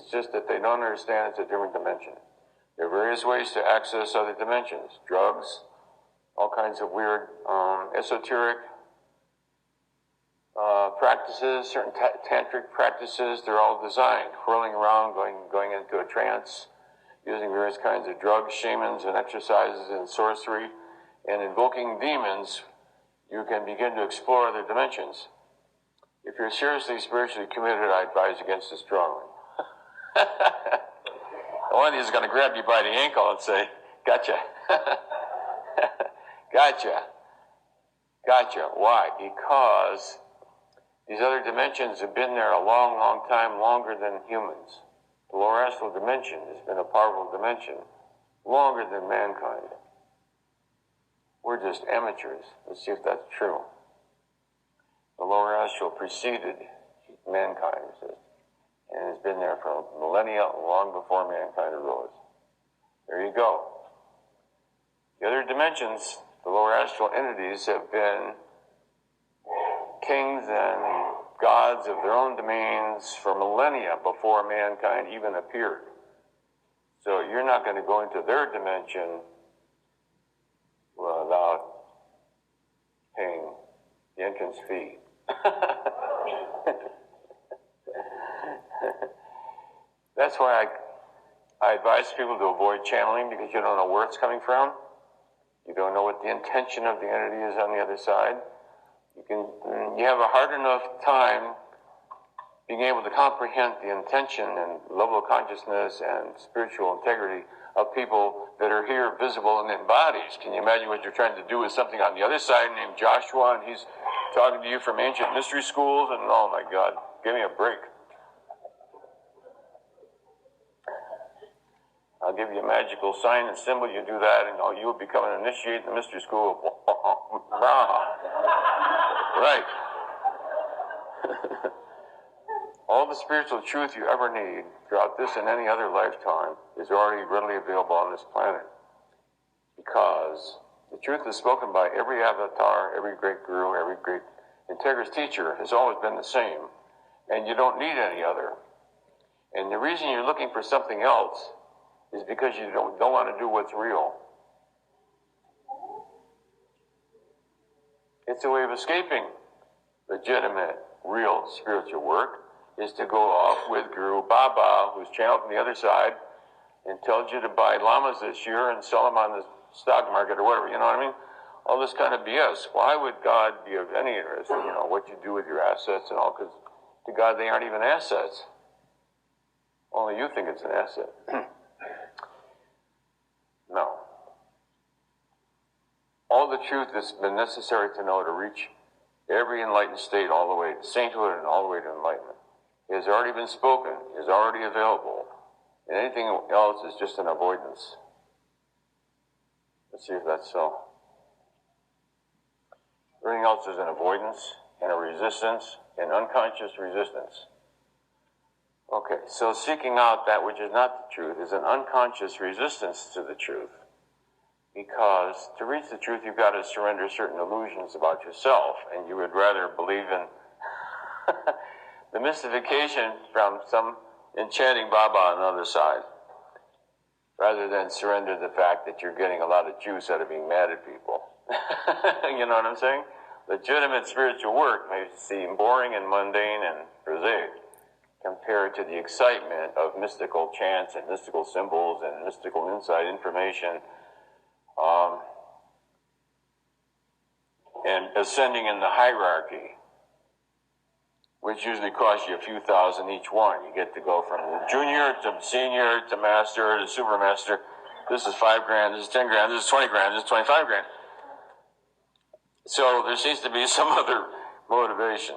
It's just that they don't understand it's a different dimension. There are various ways to access other dimensions. Drugs, all kinds of weird esoteric practices, certain tantric practices. They're all designed, whirling around, going into a trance, using various kinds of drugs, shamans, and exercises and sorcery, and invoking demons. You can begin to explore other dimensions. If you're seriously spiritually committed, I advise against it strongly. One of these is going to grab you by the ankle and say, gotcha. Gotcha. Gotcha. Why? Because these other dimensions have been there a long, long time, longer than humans. The lower astral dimension has been a powerful dimension, longer than mankind. We're just amateurs. Let's see if that's true. The lower astral preceded mankind, and has been there for millennia, long before mankind arose. There you go. The other dimensions, the lower astral entities, have been kings and gods of their own domains for millennia before mankind even appeared. So you're not going to go into their dimension without paying the entrance fee. That's why I advise people to avoid channeling, because you don't know where it's coming from. You don't know what the intention of the entity is on the other side. You have a hard enough time being able to comprehend the intention and level of consciousness and spiritual integrity of people that are here visible and in bodies. Can you imagine what you're trying to do with something on the other side named Joshua, and he's talking to you from ancient mystery schools, and oh my God, give me a break. I'll give you a magical sign and symbol, you do that, and you'll become an initiate in the mystery school. Right. All the spiritual truth you ever need throughout this and any other lifetime is already readily available on this planet. Because the truth is spoken by every avatar, every great guru, every great integrous teacher has always been the same. And you don't need any other. And the reason you're looking for something else is because you don't want to do what's real. It's a way of escaping legitimate, real spiritual work, is to go off with Guru Baba, who's channeled from the other side, and tells you to buy llamas this year and sell them on the stock market or whatever, you know what I mean? All this kind of BS. Why would God be of any interest in, what you do with your assets and all? Because to God, they aren't even assets. Only you think it's an asset. No. All the truth that's been necessary to know to reach every enlightened state all the way to sainthood and all the way to enlightenment has already been spoken, is already available, and anything else is just an avoidance. Let's see if that's so. Everything else is an avoidance and a resistance, an unconscious resistance. Okay, so seeking out that which is not the truth is an unconscious resistance to the truth. Because to reach the truth, you've got to surrender certain illusions about yourself, and you would rather believe in the mystification from some enchanting Baba on the other side, rather than surrender the fact that you're getting a lot of juice out of being mad at people. You know what I'm saying? Legitimate spiritual work may seem boring and mundane and prosaic compared to the excitement of mystical chants and mystical symbols and mystical inside information, and ascending in the hierarchy, which usually costs you a few thousand each one. You get to go from junior to senior to master to super master. This is $5,000, this is $10,000, this is $20,000, this is $25,000. So there seems to be some other motivation.